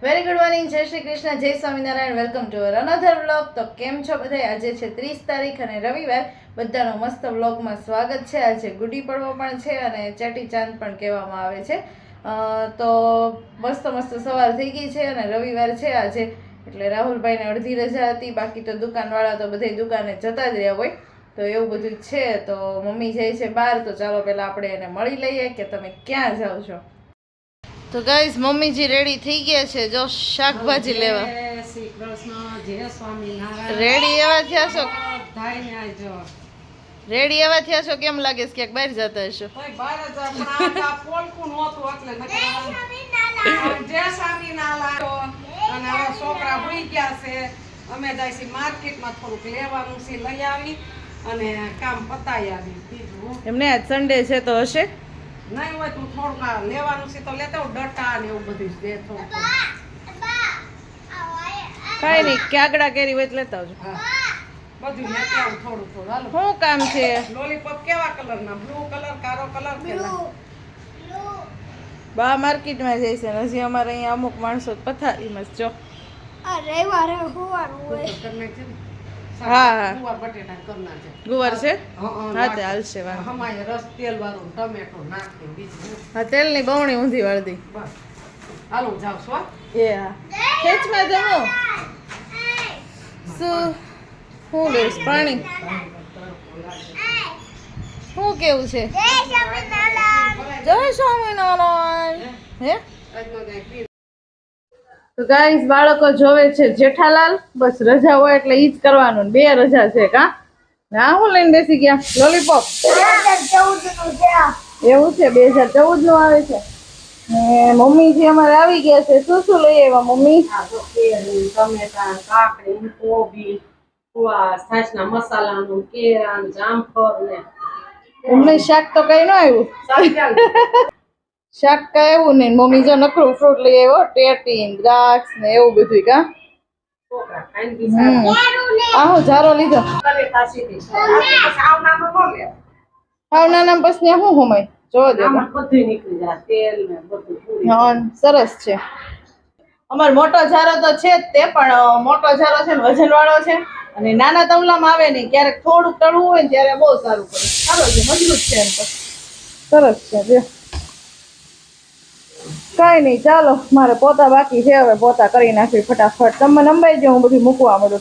Very good morning, જય શ્રી કૃષ્ણ, જય Swaminarayan. Welcome to our another vlog. તો કેમ છો બધા? આજે છે 30 તારીખ અને રવિવાર. બધાનો મસ્ત વ્લોગમાં સ્વાગત છે. આજે ગુડી પડવો પણ છે અને ચેટી ચાંદ પણ કહેવામાં આવે છે. તો મસ્ત મસ્ત સવાર થઈ ગઈ છે અને રવિવાર છે આજે, એટલે રાહુલભાઈને અડધી રજા હતી. બાકી તો દુકાનવાળા તો બધે દુકાને જતા જ રહ્યા હોય, તો એવું બધું છે. તો મમ્મી જાય છે બહાર, તો ચાલો પહેલાં આપણે એને મળી લઈએ કે તમે ક્યાં જાઓ છો. તો ગાઈસ, મમ્મીજી રેડી થઈ ગયા છે. જો શાકભાજી લેવા રેડી એવા થયા છો. રેડી એવા થયા છો, કેમ લાગે છે ક્યાંક બહાર જતા હશો? છોકરા ભૂઈ ગયા છે, અમે જાય છે માર્કેટમાં થોડુંક લેવાનું છે, લઈ આવી અને કામ પતાવી આવી. એમને આજ સન્ડે છે તો હશે નહીં હોય તો થોડુંક લેવાનું છે તો લેતા આવું, ડટા ને એવું બધું દે થોડું. કઈ નહીં, કાગડા કેરી હોય તો લેતા આવજો. બધું લેતા આવું થોડું થોડું. હાલો, શું કામ છે? લોલીપોપ કેવા કલરના? બ્લુ કલર, કારો કલર કેલા? બા માર્કેટમાં જાય છે. હજી અમારે અહીંયા અમુક માણસો પથારીમાં જ જો. હા, ગુવાર બટેટા કરના છે. ગુવાર છે? હા, હા, તે હાલશે. હમાય રસ તેલ વાળું ટમેટો નાખી બીજું. હા, તેલની બવણી ઊંધી વાળદી. બસ હાલો, જાવ છો. એ હા, ખેંચમાં જમો. શું લઈશ? પાણી શું કેવું છે? જય સ્વામિનારાયણ. હે તો ગાઈસ, બાળકો જોવે છે જેઠાલાલ. બસ રજા હોય એટલે ઈ જ કરવાનું. 2 રજા છે કા? ના, હું લઈને બેસી ગયા લોલીપોપ. એવું છે, 2014 નું આવે છે. ને મમ્મીજી અમારે આવી ગયા છે. શું શું લઈ આવ્યા મમ્મી? ટમેટા, કાકડી, કોબી, છાશના મસાલાનું, કેળા, જામફળ ને એમને શાક તો કઈ ન આવ્યું. શાક કઈ એવું નહીં. મમ્મી જો નકરું ફ્રૂટ લઈ આવ્યો, ટેટી, દ્રાક્ષ ને એવું બધું કા. આહો ઝારો લીધો. હાવ નાના પછી શું હોમાય જોવા દે. હા, સરસ છે. અમાર મોટો ઝારો તો છે જ તે, પણ મોટો ઝારો છે ને વજન વાળો છે અને નાના તવલામાં આવે નહીં. ક્યારેક થોડુંક તળવું હોય ને ત્યારે બહુ સારું પડે. સારો છે, મજબૂત છે એમ તો. સરસ છે. જો કઈ નહીં, ચાલો મારે પોતા બાકી છે, હવે પોતા કરી નાખી ફટાફટ. તમે નંબાઈ જાઓ, હું બધું મૂકવા માંડું.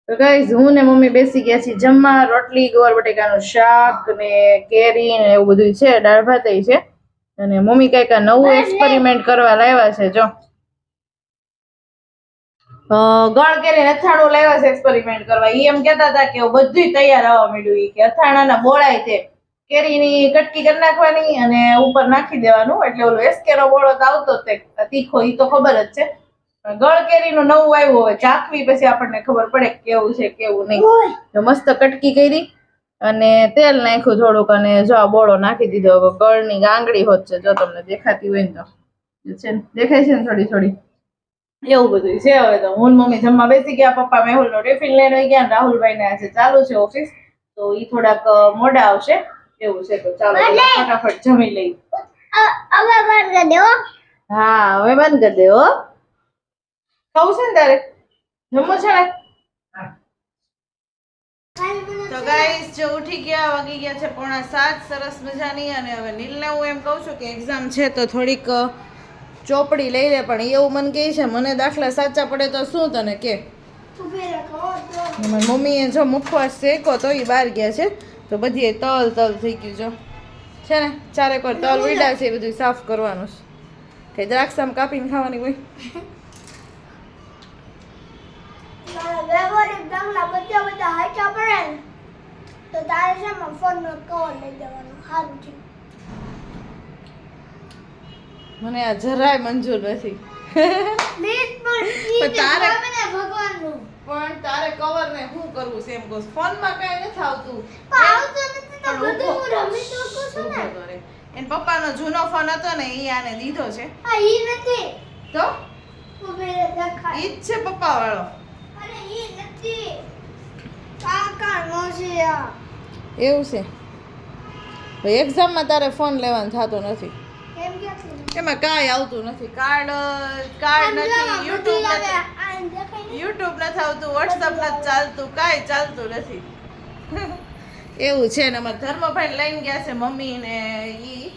તો ગાઈઝ, હું ને મમ્મી બેસી ગયા છીએ જમવા. રોટલી, ગોળ બટેકાનું શાક ને કેરી ને એવું બધું છે. દાળ ભાત છે. અને મમ્મી કઈક નવું એક્સપેરિમેન્ટ કરવા લાવ્યા છે. જો ગળ કેરી અથાણું લાવ્યા છે એક્સપેરિમેન્ટ કરવા. ઈ એમ કહેતા હતા કે બધું તૈયાર આવવા માંડ્યું. કે અથાણાના બોળાય તે કેરીની કટકી કરી નાખવાની અને ઉપર નાખી દેવાનું, એટલે ઓલો એસ્કેનો બોળો તો આવતો જ તે તીખો, ઈ તો ખબર જ છે. ગળ કેરીનું નવું આવ્યું, હોય ચાખવી પછી આપણને ખબર પડે કેવું છે કેવું નહીં. તો મસ્ત કટકી કરી અને તેલ નાખ્યું થોડુંક અને જો આ બોળો નાખી દીધો. હવે ગળની ગાંગડી હોત છે, જો તમને દેખાતી હોય ને તો છે ને, દેખાય છે ને થોડી થોડી. એવું બધું છે. હવે તો હું મમ્મી જમવા બેસી ગયા. પપ્પા મેહુલનો ટિફિન લઈને આવી ગયા. રાહુલભાઈ ને આજે ચાલુ છે ઓફિસ, તો ઈ થોડાક મોડા આવશે એવું છે. તો ચાલો ફટાફટ જમી લઈ. હા, હવે બંધ કરી દે. હો, ખાવું છે ને તારે? જમવું છે ને? તો ગાઈસ, જો ઉઠી ગયા, વાગી ગયા છે 6:45. સરસ મજાની. અને હવે નીલને હું એમ કહું છું કે એક્ઝામ છે તો થોડીક ચોપડી લઈ લે, પણ એવું મને કહે છે મને દાખલા સાચા પડે તો શું તને કે. મમ્મીએ જો મુખવાસ શેકો તો એ બહાર ગયા છે, તો બધી તલ થઈ ગયું. જો છે ને, ચારેક વાર તલ ઉડ્યા છે, એ બધું સાફ કરવાનું છે. કે દ્રાક્ષામાં કાપીને ખાવાની હોય. મને આ જરાય મંજૂર નથી. પણ તારે કવર ને શું કરવું છે એમ કહું. ફોન માં કઈ નથી આવતું. એન પપ્પાનો જૂનો ફોન હતો ને, ઈ આને દીધો છે. તો ઈ જ છે પપ્પા વાળો. એવું છે ભાઈ એક્ઝામમાં તારે ફોન લેવાનું થતો નથી એમાં કાંઈ આવતું નથી કાર્ડ નથી યુટ્યુબ નથી આવતું વોટ્સઅપ નથી ચાલતું કાંઈ ચાલતું નથી એવું છે ને અમારા ધર્મભાઈ લઈને ગયા છે મમ્મી ને ઈ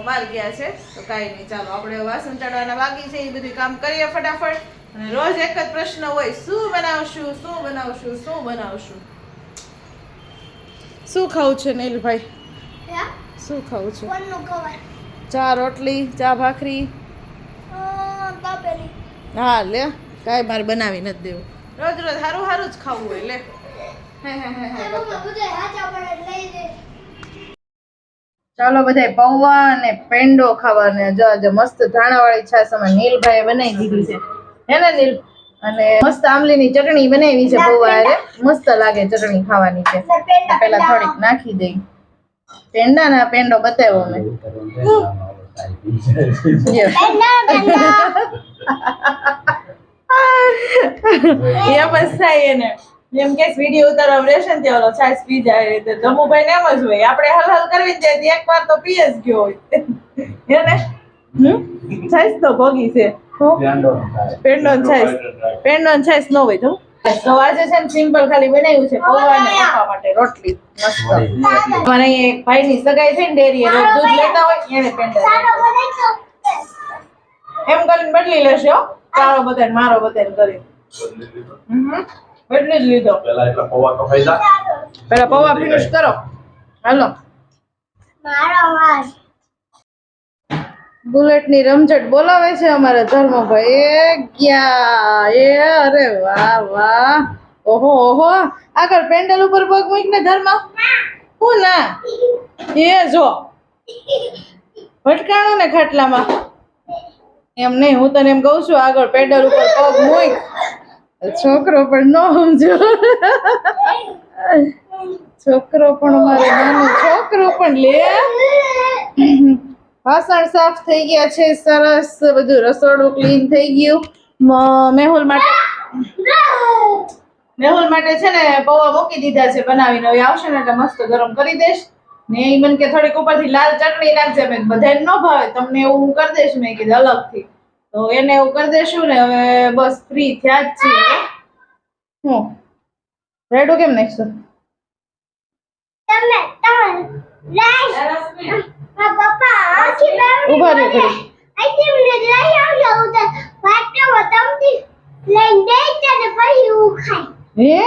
બહાર ગયા છે તો કાંઈ નહીં ચાલો આપણે વાસણ ચડવાના બાકી છે એ બધું કામ કરીએ ફટાફટ અને રોજ એક જ પ્રશ્ન હોય શું બનાવશું શું બનાવશું શું બનાવશું શું ખાવું છે નીલભાઈ શું ખાવું છે ચા રોટલી ચા ભાખરી હા લે કાંઈ મારે બનાવી નથી દેવું રોજ રોજ સારું સારું જ ખાવું હોય લે ચાલો બધા પૌવા અને પેંડો ખાવાને જો મસ્ત ધાણાવાળી છાશ અમે નીલભાઈએ બનાવી દીધી છે હે ને નીલ અને મસ્ત આમલીની ચટણી બનાવી છે પૌવા હારે મસ્ત લાગે ચટણી ખાવાની છે પેલા થોડીક નાખી દઈ પેંડો બતાવ્યો મેં એ બસ થાય એને એમ કે વિડીયો ઉતારવા રહેશે ને ત્યાં છાશ પી જાય તો જમુભાઈ ને એમ જ હોય આપણે હલ કરવી જાય એક વાર તો પી જ ગયો હોય એને છાશ તો ભોગી છે પેંડો છાશ ન હોય તો આજે છે ને સિમ્પલ ખાલી બનાવ્યું છે પૌવા ને ખાવા માટે રોટલી મસ્ત અમારે એક ભાઈ ની સગાઈ છે ને ડેરીએ રોજ દૂધ લેતા હોય એને પેંડા એમ કરીને બદલી લેશે હો તારો બધાને મારો બધાને કરી બદલી જ લીધો પેલા પૌવા ફિનિશ કરો હાલો બુલેટ ની રમઝટ બોલાવે છે અમારા ધર્મભાઈ એ ગયા એ અરે વાહ વાહ ઓહો ઓહો આગળ પેન્ડલ ઉપર પગ મૂકને ધર્મ હું ના એ જો ભટકાણો ને ખાટલામાં એમ નહીં હું તને એમ કહું છું આગળ પેડલ ઉપર પગ મૂક છોકરો પણ ન સમજો છોકરો પણ મારો નાનો છોકરો પણ લે વાસણ સાફ થઈ ગયા છે સરસ બધું રસોડું ક્લીન થઈ ગયું મેહુલ માટે છે ને પૌવા મૂકી દીધા છે બનાવીને હવે આવશે ને એટલે મસ્ત ગરમ કરી દઈશ ને એ મને કે થોડીક ઉપરથી લાલ ચટણી નાખજે મેં બધાને ન ભાવે તમને એવું હું કરી દઈશ મેં કીધું અલગથી તો એને એવું કરી દઈશું ને હવે બસ ફ્રી થયા જ છીએ હું રેડું કેમ નાખશું ઉભા રહ્યો ઘડી હે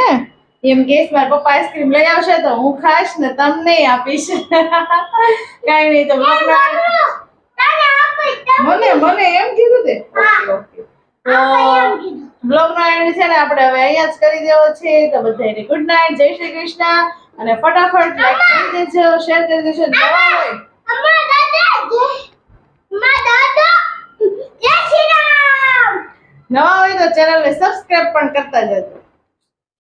એમ કેસ મારા પપ્પા આઈસ્ક્રીમ લઈ આવશે તો હું ખાઈશ ને તમને આપીશ કઈ નહીં તો મને એમ કીધું તે બ્લોગ નો એન્ડ છે ને આપણે હવે અહીંયા જ કરી દેવો છે તો બધાને ગુડ નાઇટ જય શ્રી કૃષ્ણ અને ફટાફટ લાઈક કરી દેજો શેર કરી દેજો નવા હોય તો ચેનલને સબસ્ક્રાઇબ પણ કરતા જજો